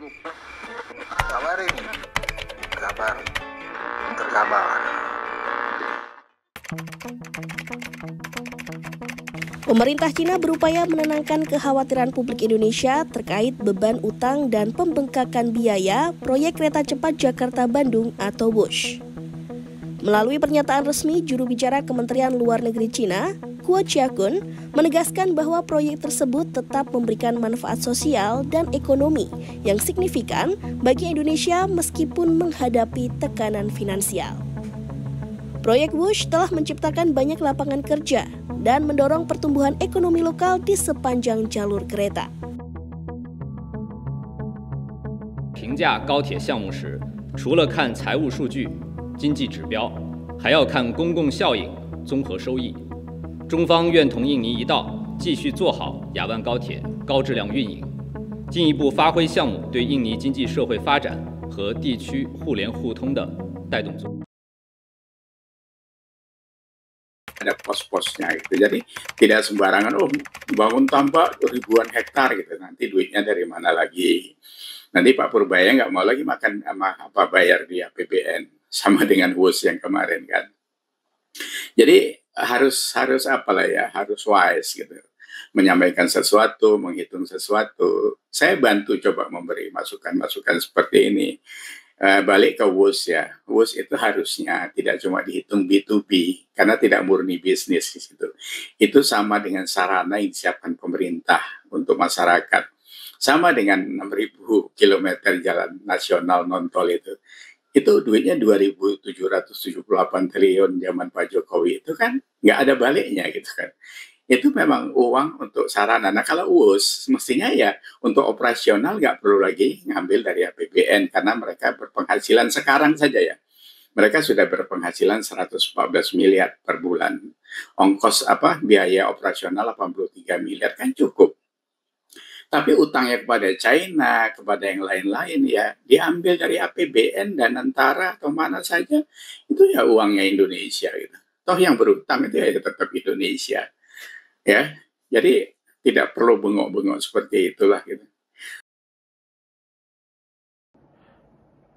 Kabarin, kabar, terkabar. Pemerintah Cina berupaya menenangkan kekhawatiran publik Indonesia terkait beban utang dan pembengkakan biaya proyek kereta cepat Jakarta-Bandung atau WUSH. Melalui pernyataan resmi, juru bicara Kementerian Luar Negeri Cina, Guo Jiakun, menegaskan bahwa proyek tersebut tetap memberikan manfaat sosial dan ekonomi yang signifikan bagi Indonesia meskipun menghadapi tekanan finansial. Proyek WUSH telah menciptakan banyak lapangan kerja dan mendorong pertumbuhan ekonomi lokal di sepanjang jalur kereta. 评价高铁项目时，除了看财务数据、经济指标，还要看公共效应、综合收益。中方愿同印尼一道，继续做好雅万高铁高质量运营，进一步发挥项目对印尼经济社会发展和地区互联互通的带动作用。 ada pos-posnya gitu. Jadi tidak sembarangan bangun tambak ribuan hektar gitu. Nanti duitnya dari mana lagi? Nanti Pak Purbaya nggak mau lagi makan sama apa bayar di APBN sama dengan WUSH yang kemarin kan. Jadi harus apalah ya, harus wise gitu. Menyampaikan sesuatu, menghitung sesuatu. Saya bantu coba memberi masukan-masukan seperti ini. Balik ke WUSH ya, WUSH itu harusnya tidak cuma dihitung B2B karena tidak murni bisnis di situ. Itu sama dengan sarana yang disiapkan pemerintah untuk masyarakat. Sama dengan 6.000 km jalan nasional non-tol itu. Itu duitnya 2.778 triliun zaman Pak Jokowi itu kan nggak ada baliknya gitu kan. Itu memang uang untuk sarana. Nah kalau WUSH mestinya ya untuk operasional nggak perlu lagi ngambil dari APBN karena mereka berpenghasilan sekarang saja ya. Mereka sudah berpenghasilan 114 miliar per bulan. Ongkos biaya operasional 83 miliar kan cukup. Tapi utangnya kepada China, kepada yang lain-lain ya diambil dari APBN dan antara atau mana saja itu ya uangnya Indonesia gitu. Toh yang berutang itu ya tetap Indonesia. Ya, jadi tidak perlu bengok-bengok seperti itulah gitu.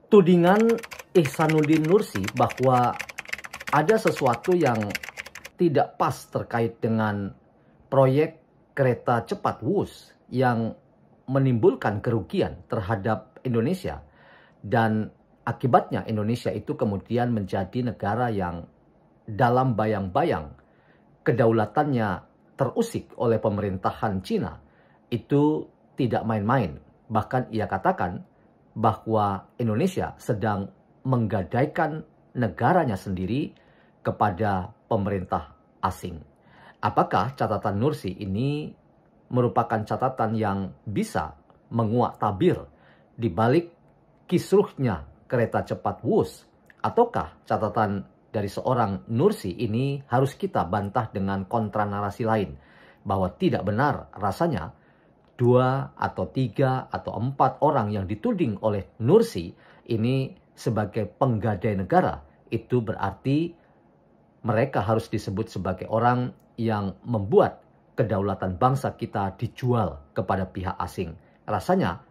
Tudingan Ihsanuddin Nursi bahwa ada sesuatu yang tidak pas terkait dengan proyek kereta cepat WUSH yang menimbulkan kerugian terhadap Indonesia dan akibatnya Indonesia itu kemudian menjadi negara yang dalam bayang-bayang kedaulatannya terusik oleh pemerintahan Cina itu tidak main-main. Bahkan ia katakan bahwa Indonesia sedang menggadaikan negaranya sendiri kepada pemerintah asing. Apakah catatan Nursi ini merupakan catatan yang bisa menguak tabir di balik kisruhnya kereta cepat WUSH? Ataukah catatan dari seorang Nursi ini harus kita bantah dengan kontra narasi lain bahwa tidak benar rasanya 2 atau 3 atau 4 orang yang dituding oleh Nursi ini sebagai penggadai negara itu berarti mereka harus disebut sebagai orang yang membuat kedaulatan bangsa kita dijual kepada pihak asing. Rasanya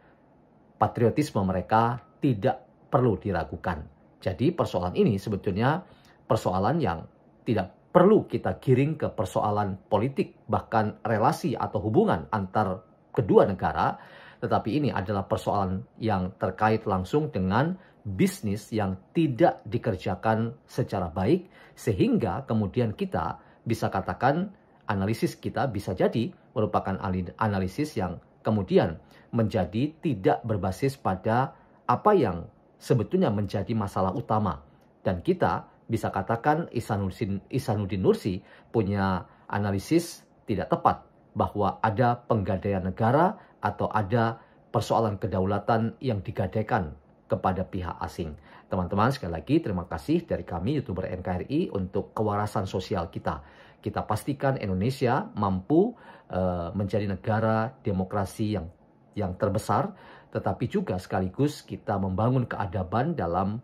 patriotisme mereka tidak perlu diragukan. Jadi persoalan ini sebetulnya persoalan yang tidak perlu kita giring ke persoalan politik, bahkan relasi atau hubungan antar kedua negara, tetapi ini adalah persoalan yang terkait langsung dengan bisnis yang tidak dikerjakan secara baik, sehingga kemudian kita bisa katakan analisis kita bisa jadi merupakan analisis yang kemudian menjadi tidak berbasis pada apa yang sebetulnya menjadi masalah utama. Dan kita bisa katakan Ihsanuddin Nursi punya analisis tidak tepat bahwa ada penggadaian negara atau ada persoalan kedaulatan yang digadaikan kepada pihak asing. Teman-teman, sekali lagi terima kasih dari kami YouTuber NKRI untuk kewarasan sosial kita. Kita pastikan Indonesia mampu menjadi negara demokrasi yang terbesar, tetapi juga sekaligus kita membangun keadaban dalam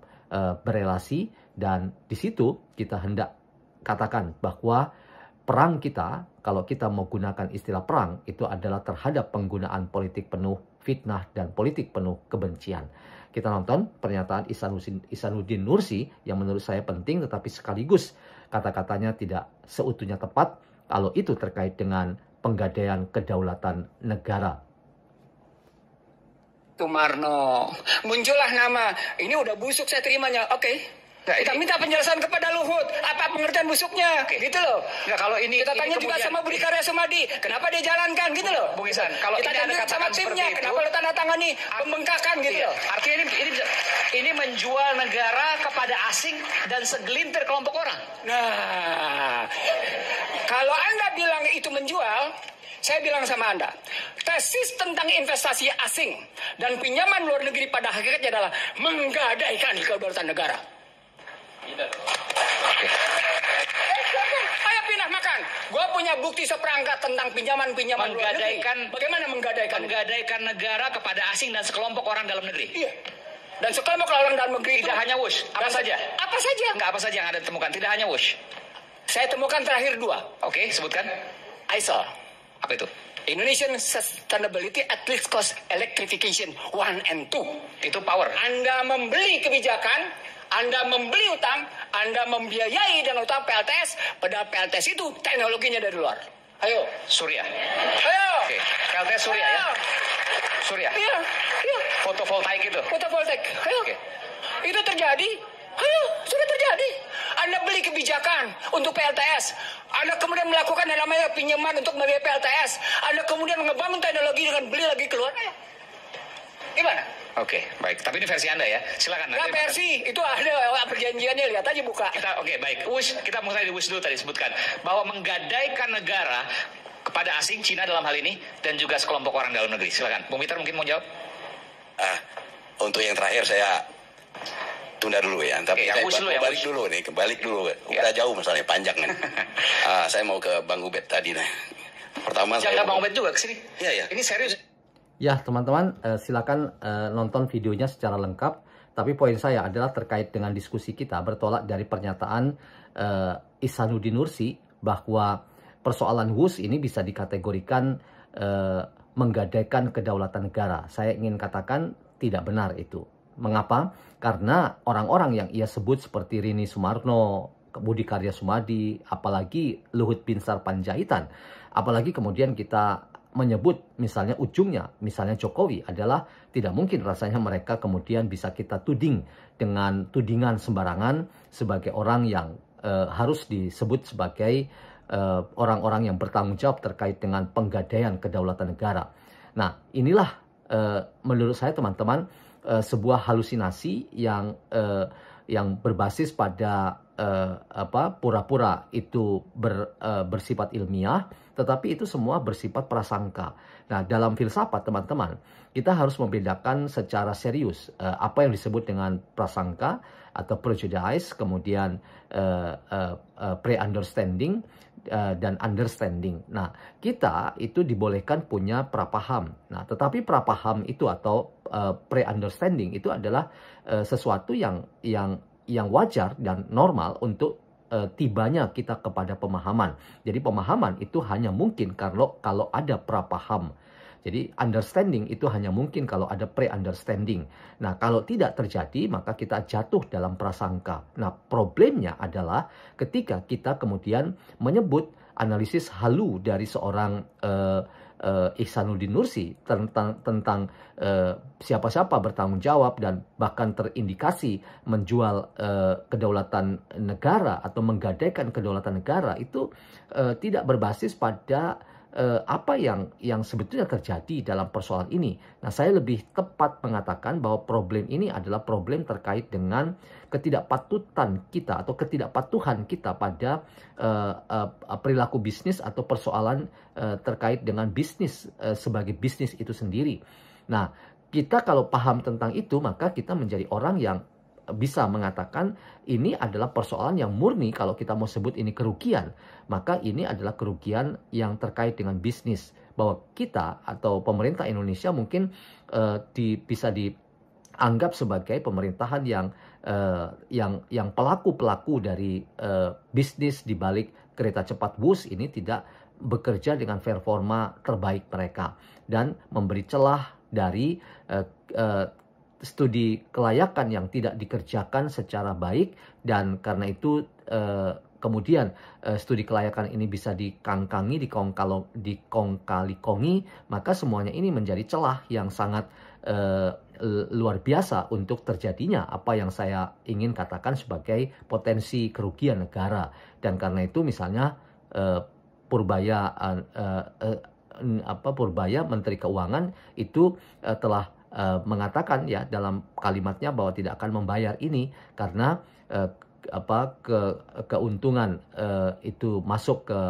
berelasi, dan di situ kita hendak katakan bahwa perang kita, kalau kita mau gunakan istilah perang, itu adalah terhadap penggunaan politik penuh fitnah dan politik penuh kebencian. Kita nonton pernyataan Ihsanuddin Nursi yang menurut saya penting, tetapi sekaligus kata-katanya tidak seutuhnya tepat kalau itu terkait dengan penggadaian kedaulatan negara. Sumarno, muncullah nama, ini udah busuk saya terimanya, oke. Kita minta penjelasan kepada Luhut, apa pengertian busuknya, gitu loh. Nggak, kalau ini kita tanya juga sama Budi Karya Sumadi, kenapa dia jalankan, gitu loh. Bung Ihsan, kalau kita ini ada sama katakan timnya, seperti itu, kenapa lo tanda tangani pembengkakan, gitu loh. Artinya ini menjual negara kepada asing dan segelintir kelompok orang. Nah, kalau Anda bilang itu menjual, saya bilang sama Anda, tesis tentang investasi asing dan pinjaman luar negeri pada hakikatnya adalah menggadaikan kedaulatan negara. Ayo pindah makan. Gue punya bukti seperangkat tentang pinjaman-pinjaman luar negeri. Bagaimana menggadaikan? Menggadaikan negara kepada asing dan sekelompok orang dalam negeri. Iya. Dan sekelompok orang dalam negeri tidak hanya WUSH. Apa saja? Apa saja? Enggak, apa saja yang Anda temukan? Tidak hanya WUSH. Saya temukan terakhir 2. Oke, sebutkan. ISEL. Apa itu? Indonesian Sustainability at Least Cost Electrification 1 and 2. Itu power. Anda membeli kebijakan, Anda membeli utang, Anda membiayai dengan utang PLTS, padahal PLTS itu teknologinya dari luar. Ayo. Surya. Ayo. Oke. PLTS Surya ya? Surya? Iya. Iya. Fotovoltaik itu? Fotovoltaik. Ayo. Oke. Itu terjadi. Ayo, sudah terjadi. Anda beli kebijakan untuk PLTS. Anda kemudian melakukan yang namanya pinjaman untuk membiayai PLTS. Anda kemudian mengebangun teknologi dengan beli lagi keluar. Ayo. Gimana? Oke, baik. Tapi ini versi Anda ya. Silakan. Nah, versi itu ada perjanjiannya, lihat aja buka. Oke, baik. WUSH, kita mulai di WUSH dulu tadi sebutkan bahwa menggadaikan negara kepada asing, Cina dalam hal ini, dan juga sekelompok orang dalam negeri. Silakan. Bung Peter mungkin mau jawab? Untuk yang terakhir saya tunda dulu ya. Tapi yang WUSH dulu ya. Kebalik dulu. Udah jauh masalahnya, panjang kan. Saya mau ke Bang Ubed tadi. Pertama jangan Bang Ubed juga kesini. Iya. Ini serius. Ya teman-teman, silakan nonton videonya secara lengkap. Tapi poin saya adalah terkait dengan diskusi kita bertolak dari pernyataan Ihsanuddin Nursi bahwa persoalan WUSH ini bisa dikategorikan menggadaikan kedaulatan negara. Saya ingin katakan tidak benar itu. Mengapa? Karena orang-orang yang ia sebut seperti Rini Sumarno, Budi Karya Sumadi, apalagi Luhut Binsar Panjaitan, apalagi kemudian kita menyebut misalnya ujungnya, misalnya Jokowi, adalah tidak mungkin rasanya mereka kemudian bisa kita tuding dengan tudingan sembarangan sebagai orang yang harus disebut sebagai orang-orang yang bertanggung jawab terkait dengan penggadaian kedaulatan negara. Nah, inilah menurut saya teman-teman sebuah halusinasi yang berbasis pada pura-pura itu bersifat ilmiah, tetapi itu semua bersifat prasangka. Nah, dalam filsafat teman-teman, kita harus membedakan secara serius apa yang disebut dengan prasangka atau prejudice, kemudian pre-understanding dan understanding. Nah, kita itu dibolehkan punya prapaham. Nah, tetapi prapaham itu atau pre-understanding itu adalah sesuatu yang wajar dan normal untuk tibanya kita kepada pemahaman. Jadi pemahaman itu hanya mungkin kalau ada prapaham. Jadi understanding itu hanya mungkin kalau ada pre-understanding. Nah, kalau tidak terjadi maka kita jatuh dalam prasangka. Nah, problemnya adalah ketika kita kemudian menyebut analisis halu dari seorang Ihsanuddin Nursi tentang siapa-siapa bertanggung jawab dan bahkan terindikasi menjual kedaulatan negara atau menggadaikan kedaulatan negara itu tidak berbasis pada apa yang sebetulnya terjadi dalam persoalan ini. Nah, saya lebih tepat mengatakan bahwa problem ini adalah problem terkait dengan ketidakpatutan kita atau ketidakpatuhan kita pada perilaku bisnis atau persoalan terkait dengan bisnis sebagai bisnis itu sendiri. Nah, kita kalau paham tentang itu, maka kita menjadi orang yang bisa mengatakan ini adalah persoalan yang murni. Kalau kita mau sebut ini kerugian, maka ini adalah kerugian yang terkait dengan bisnis. Bahwa kita atau pemerintah Indonesia mungkin bisa dianggap sebagai pemerintahan yang yang pelaku-pelaku dari bisnis di balik kereta cepat Wush ini tidak bekerja dengan performa terbaik mereka dan memberi celah dari studi kelayakan yang tidak dikerjakan secara baik, dan karena itu kemudian studi kelayakan ini bisa dikangkangi, dikong-kali-kongi, maka semuanya ini menjadi celah yang sangat luar biasa untuk terjadinya apa yang saya ingin katakan sebagai potensi kerugian negara. Dan karena itu misalnya Purbaya Menteri Keuangan itu telah mengatakan ya dalam kalimatnya bahwa tidak akan membayar ini karena keuntungan itu masuk ke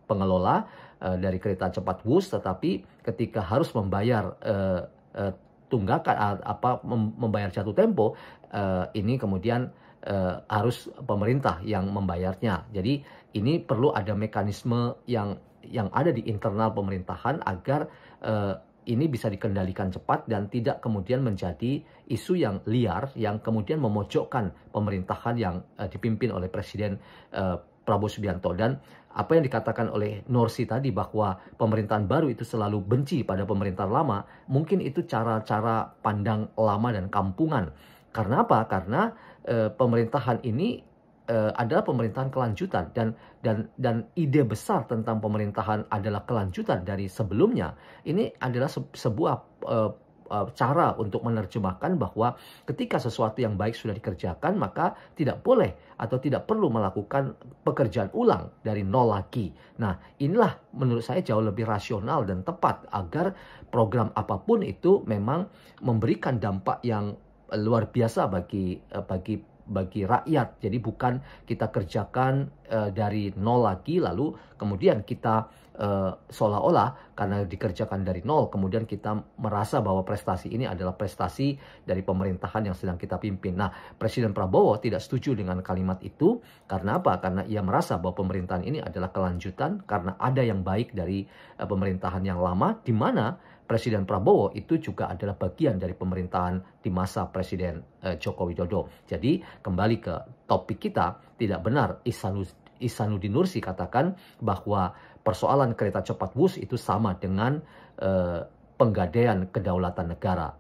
pengelola dari kereta cepat Wush, tetapi ketika harus membayar tunggakan membayar jatuh tempo, ini kemudian harus pemerintah yang membayarnya. Jadi ini perlu ada mekanisme yang ada di internal pemerintahan agar ini bisa dikendalikan cepat dan tidak kemudian menjadi isu yang liar yang kemudian memojokkan pemerintahan yang dipimpin oleh Presiden Prabowo Subianto. Dan apa yang dikatakan oleh Nursi tadi bahwa pemerintahan baru itu selalu benci pada pemerintahan lama, mungkin itu cara-cara pandang lama dan kampungan. Karena apa? Karena pemerintahan ini adalah pemerintahan kelanjutan, dan ide besar tentang pemerintahan adalah kelanjutan dari sebelumnya. Ini adalah sebuah cara untuk menerjemahkan bahwa ketika sesuatu yang baik sudah dikerjakan, maka tidak boleh atau tidak perlu melakukan pekerjaan ulang dari nol lagi. Nah, inilah menurut saya jauh lebih rasional dan tepat agar program apapun itu memang memberikan dampak yang luar biasa bagi rakyat. Jadi bukan kita kerjakan dari nol lagi lalu kemudian kita seolah-olah karena dikerjakan dari nol kemudian kita merasa bahwa prestasi ini adalah prestasi dari pemerintahan yang sedang kita pimpin. Nah, Presiden Prabowo tidak setuju dengan kalimat itu. Karena apa? Karena ia merasa bahwa pemerintahan ini adalah kelanjutan karena ada yang baik dari pemerintahan yang lama, di mana Presiden Prabowo itu juga adalah bagian dari pemerintahan di masa Presiden Joko Widodo. Jadi kembali ke topik kita, tidak benar Ihsanuddin Nursi katakan bahwa persoalan kereta cepat Wush itu sama dengan penggadaian kedaulatan negara.